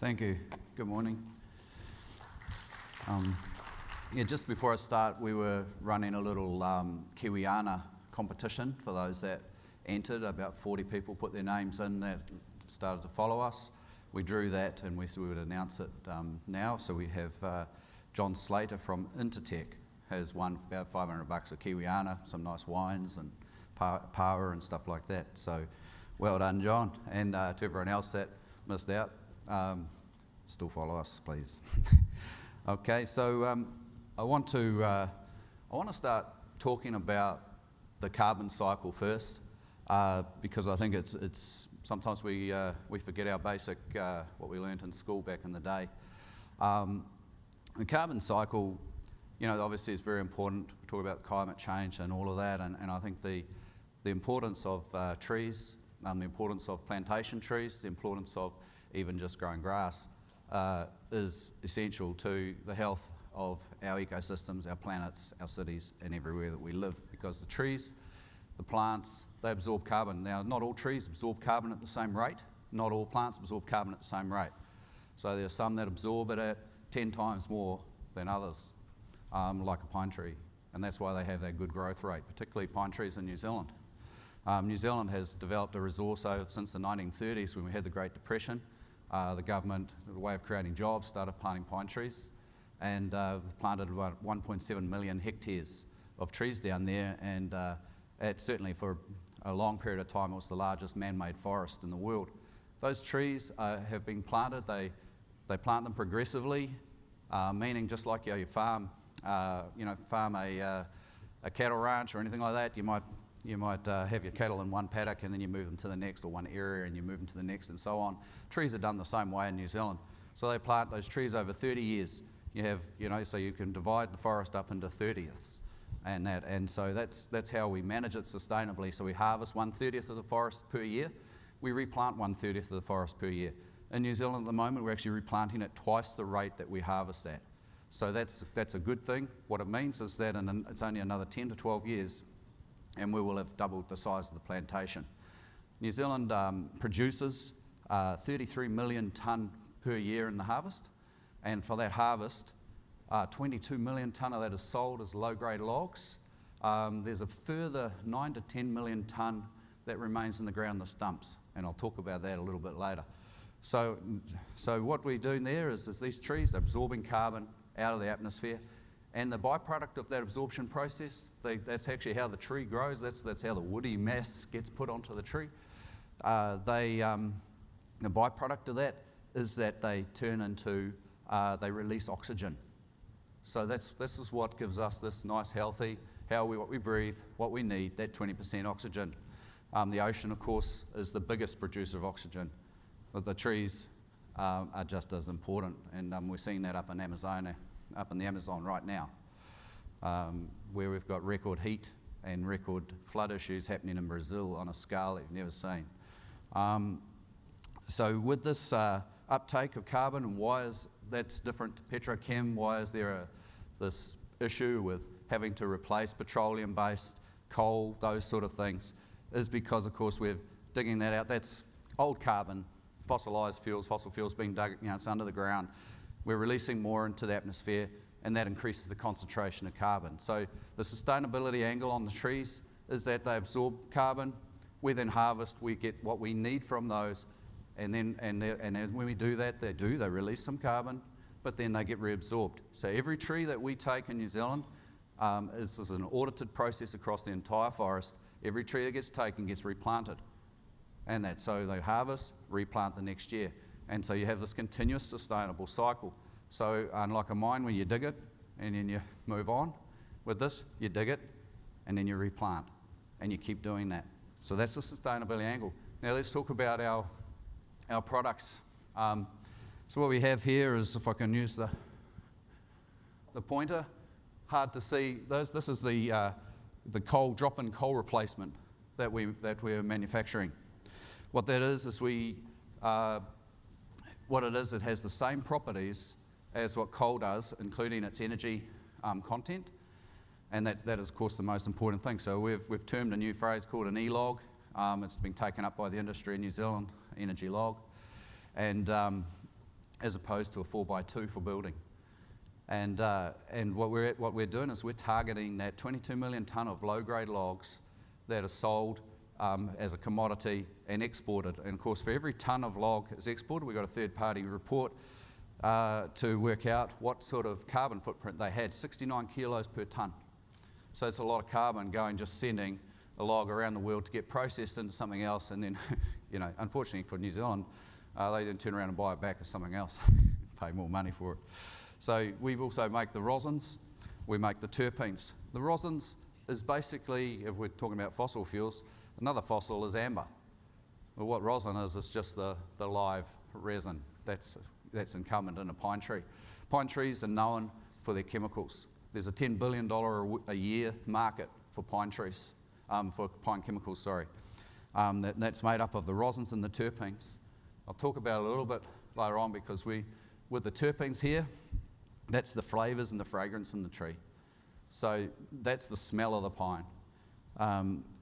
Thank you. Good morning. Just before I start, we were running a little Kiwiana competition for those that entered. About 40 people put their names in that started to follow us. We drew that and we said we would announce it now. So we have John Slater from Intertech has won about $500 at Kiwiana, some nice wines and power and stuff like that. So well done, John. And to everyone else that missed out, still follow us, please. Okay, so I want to start talking about the carbon cycle first, because I think it's sometimes we forget our basic what we learned in school back in the day. The carbon cycle, obviously is very important. We talk about climate change and all of that, and I think the importance of trees, the importance of plantation trees, the importance of even just growing grass is essential to the health of our ecosystems, our planets, our cities, and everywhere that we live, because the trees, the plants, they absorb carbon. Now, not all trees absorb carbon at the same rate. Not all plants absorb carbon at the same rate. So there are some that absorb it at 10 times more than others, like a pine tree. And that's why they have that good growth rate, particularly pine trees in New Zealand. New Zealand has developed a resource since the 1930s when we had the Great Depression. The government, the way of creating jobs, started planting pine trees, and planted about 1.7 million hectares of trees down there, and certainly for a long period of time it was the largest man-made forest in the world. Those trees have been planted. They plant them progressively, meaning just like you farm, farm a cattle ranch or anything like that. You might have your cattle in one paddock and then you move them to the next, or one area and you move them to the next, and so on. Trees are done the same way in New Zealand. So they plant those trees over 30 years. You have, so you can divide the forest up into 30ths, and so that's how we manage it sustainably. So we harvest 1/30 of the forest per year. We replant 1/30 of the forest per year. In New Zealand at the moment, we're actually replanting at twice the rate that we harvest at. So that's a good thing. What it means is that it's only another 10 to 12 years, and we will have doubled the size of the plantation. New Zealand produces 33 million tonne per year in the harvest, and for that harvest, 22 million tonne of that is sold as low-grade logs. There's a further 9 to 10 million tonne that remains in the ground, the stumps, and I'll talk about that a little bit later. So what we're doing there is these trees are absorbing carbon out of the atmosphere, and the byproduct of that absorption process, that's actually how the tree grows. That's how the woody mass gets put onto the tree. The byproduct of that is that they turn into, they release oxygen. So this is what gives us this nice, healthy, what we breathe, what we need, that 20% oxygen. The ocean, of course, is the biggest producer of oxygen, but the trees are just as important, and we're seeing that up in the Amazon right now, where we've got record heat and record flood issues happening in Brazil on a scale that you've never seen. So with this uptake of carbon, and why is that's different to petrochem, why is there this issue with having to replace petroleum-based coal, those sort of things, is because, of course, we're digging that out. That's old carbon, fossil fuels being dug, it's under the ground. We're releasing more into the atmosphere, and that increases the concentration of carbon. So the sustainability angle on the trees is that they absorb carbon. We then harvest, we get what we need from those, and when we do that, they release some carbon, but then they get reabsorbed. So every tree that we take in New Zealand is an audited process across the entire forest. Every tree that gets taken gets replanted, and so they harvest, replant the next year. And so you have this continuous sustainable cycle. So unlike a mine where you dig it and then you move on, with this you dig it and then you replant, and you keep doing that. So that's the sustainability angle. Now let's talk about our products. So what we have here is, if I can use the pointer, hard to see. This is the drop-in coal replacement that we're manufacturing. What that is it has the same properties as what coal does, including its energy content, and that is, of course, the most important thing. So we've termed a new phrase called an E-log. It's been taken up by the industry in New Zealand, energy log, and as opposed to a 4x2 for building. And what we're doing is we're targeting that 22 million tonne of low-grade logs that are sold as a commodity and exported. And of course, for every tonne of log is exported, we've got a third-party report to work out what sort of carbon footprint they had, 69 kilos per tonne. So it's a lot of carbon going, just sending a log around the world to get processed into something else, and then, you know, unfortunately for New Zealand, they then turn around and buy it back as something else, pay more money for it. So we also make the rosins, we make the terpenes. The rosins is basically, if we're talking about fossil fuels, another fossil is amber. Well, what rosin is, it's just the live resin that's incumbent in a pine tree. Pine trees are known for their chemicals. There's a $10 billion a year market for pine trees, for pine chemicals, sorry. That's made up of the rosins and the terpenes. I'll talk about it a little bit later on, because with the terpenes here, that's the flavours and the fragrance in the tree. So that's the smell of the pine.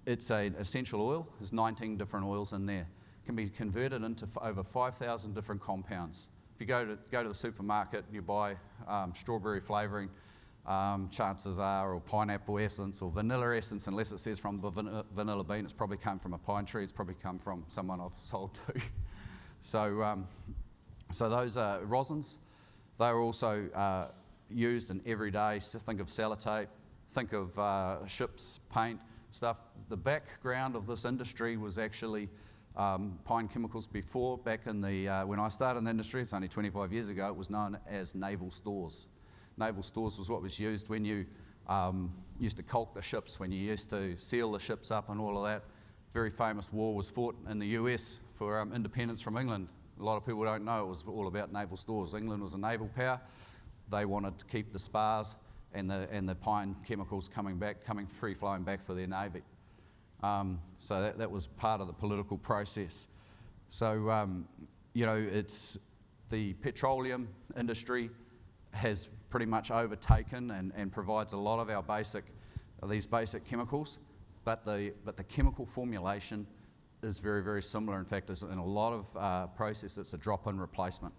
It's an essential oil. There's 19 different oils in there. It can be converted into over 5,000 different compounds. If you go to the supermarket and you buy strawberry flavouring, chances are, or pineapple essence or vanilla essence, unless it says from the vanilla bean, it's probably come from a pine tree. It's probably come from someone I've sold to. So those rosins, they're also used in everyday. So think of sellotape, think of ships, paint, stuff. The background of this industry was actually pine chemicals before. Back in the when I started in the industry, it's only 25 years ago, it was known as naval stores. Naval stores was what was used when you used to caulk the ships, when you used to seal the ships up and all of that. Very famous war was fought in the US for independence from England. A lot of people don't know it was all about naval stores. England was a naval power. They wanted to keep the spars and the pine chemicals coming free flowing back for their navy. So that was part of the political process. So you know, it's the petroleum industry has pretty much overtaken and provides a lot of our these basic chemicals, but the chemical formulation is very, very similar. In fact, in a lot of processes, it's a drop-in replacement.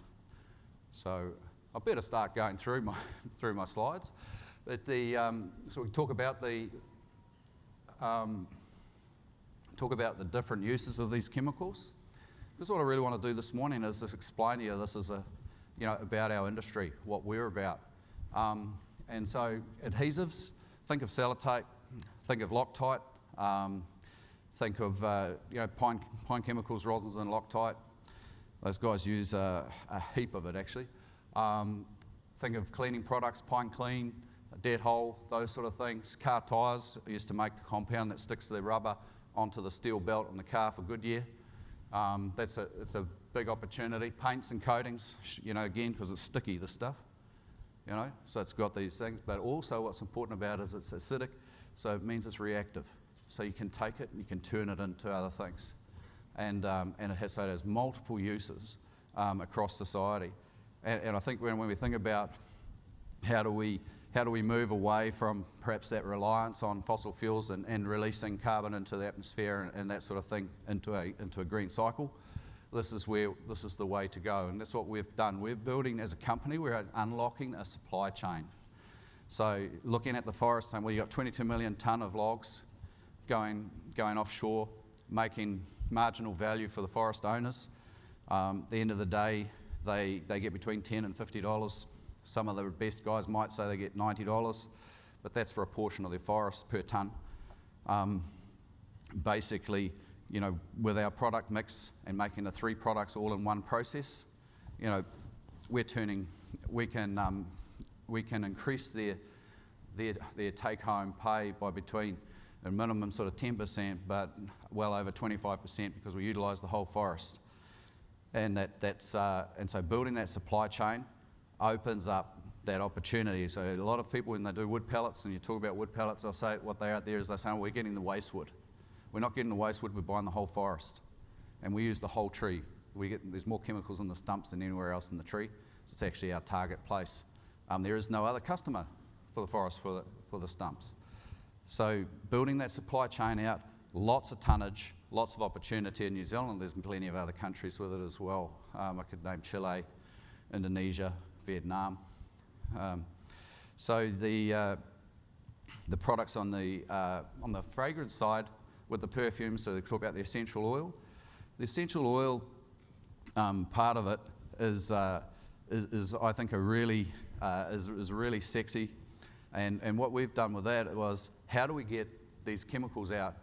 So I better start going through my slides. But so we talk about the different uses of these chemicals. This is what I really want to do this morning, is just explain to you this is about our industry, what we're about. And so adhesives, think of sellotape, think of Loctite, think of pine chemicals, rosins and Loctite. Those guys use a heap of it actually. Think of cleaning products, Pine Clean, Dead Hole, those sort of things. Car tyres, used to make the compound that sticks the rubber onto the steel belt on the car for Goodyear. It's a big opportunity. Paints and coatings, again, because it's sticky, this stuff, so it's got these things. But also what's important about it is it's acidic, so it means it's reactive. So you can take it and you can turn it into other things. And it has multiple uses across society. And I think when we think about how do we move away from perhaps that reliance on fossil fuels and releasing carbon into the atmosphere and that sort of thing into a green cycle, this is the way to go. And that's what we've done. We're building as a company, we're unlocking a supply chain. So looking at the forest, saying, well, you've got 22 million tonne of logs going offshore, making marginal value for the forest owners. At the end of the day, they get between $10 and $50. Some of the best guys might say they get $90, but that's for a portion of their forest per tonne. Basically, with our product mix and making the 3 products all in one process, we can increase their take-home pay by between a minimum sort of 10%, but well over 25% because we utilise the whole forest. And so building that supply chain opens up that opportunity. So a lot of people, when they do wood pellets, and you talk about wood pellets, they'll say what they're out there is they're saying, we're getting the waste wood. We're not getting the waste wood, we're buying the whole forest. And we use the whole tree. There's more chemicals in the stumps than anywhere else in the tree. So it's actually our target place. There is no other customer for the forest for the stumps. So building that supply chain out, lots of tonnage, lots of opportunity in New Zealand. There's plenty of other countries with it as well. I could name Chile, Indonesia, Vietnam. So the products on the fragrance side with the perfume, so they talk about the essential oil. The essential oil part of it is I think is really sexy, and what we've done with that was, how do we get these chemicals out?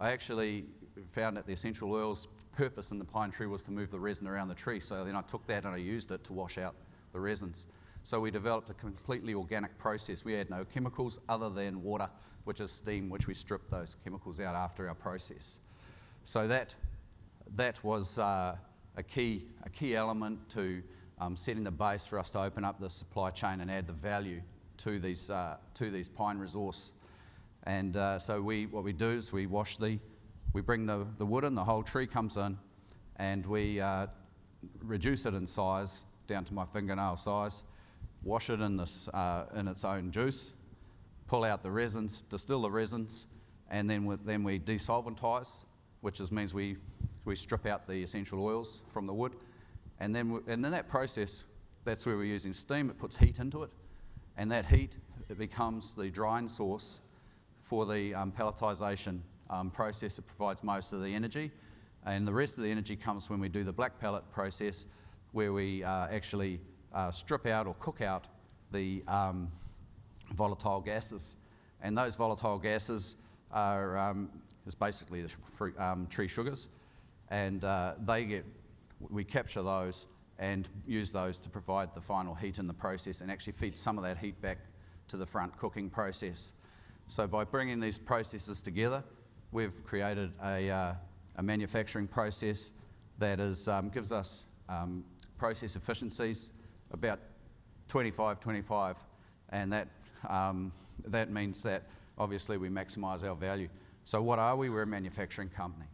I actually found that the essential oil's purpose in the pine tree was to move the resin around the tree, so then I took that and I used it to wash out the resins. So we developed a completely organic process. We had no chemicals other than water, which is steam, which we stripped those chemicals out after our process. So that was a key element to setting the base for us to open up the supply chain and add the value to these pine resource. And so what we do is we bring the wood in, the whole tree comes in, and we reduce it in size down to my fingernail size, wash it in its own juice, pull out the resins, distill the resins, and then we desolventize, which means we strip out the essential oils from the wood, and then in that process, that's where we're using steam. It puts heat into it, and that heat, it becomes the drying source for the pelletization process. It provides most of the energy, and the rest of the energy comes when we do the black pellet process, where we actually strip out or cook out the volatile gases. And those volatile gases is basically the tree sugars, and we capture those and use those to provide the final heat in the process, and actually feed some of that heat back to the front cooking process. So by bringing these processes together, we've created a manufacturing process that gives us process efficiencies about 25, and that means that obviously we maximise our value. So what are we? We're a manufacturing company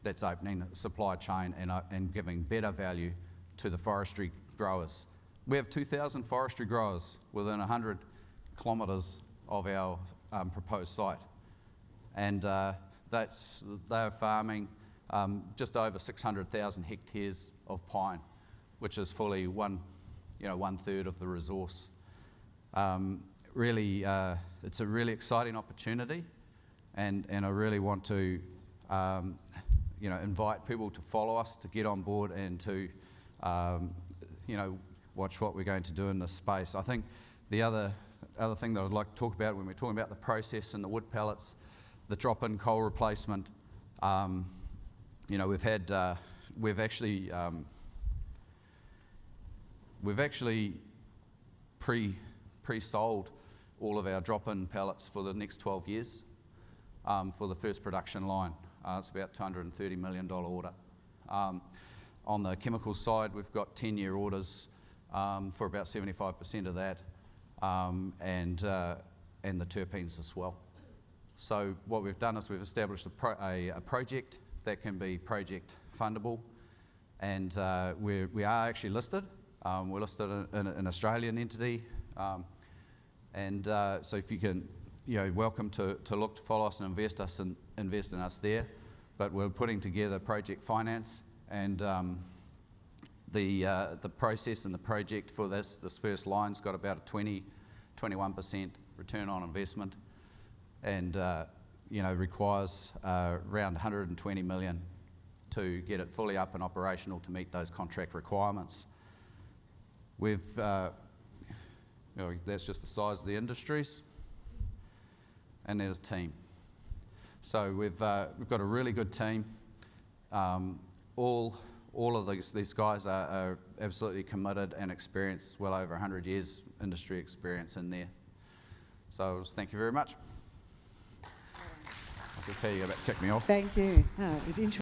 that's opening the supply chain and giving better value to the forestry growers. We have 2,000 forestry growers within 100 kilometres of our proposed site, and they're farming just over 600,000 hectares of pine, which is fully one third of the resource. Really, it's a really exciting opportunity, and I really want to invite people to follow us, to get on board, and to watch what we're going to do in this space. I think the other thing that I'd like to talk about when we're talking about the process and the wood pellets, the drop-in coal replacement. We've actually pre-sold all of our drop-in pellets for the next 12 years for the first production line. It's about $230 million order. On the chemical side, we've got 10-year orders for about 75% of that, and the terpenes as well. So what we've done is we've established a project that can be project fundable, and we are actually listed. We're listed in an Australian entity, so if you can, welcome to look to follow us and invest in us there. But we're putting together project finance, and the process and the project for this first line's got about a 21% return on investment, and requires around 120 million to get it fully up and operational to meet those contract requirements. That's just the size of the industries, and there's a team. So we've got a really good team. All of these guys are absolutely committed and experienced, well over 100 years industry experience in there. So thank you very much. I could tell you about kick me off. Thank you. It was interesting.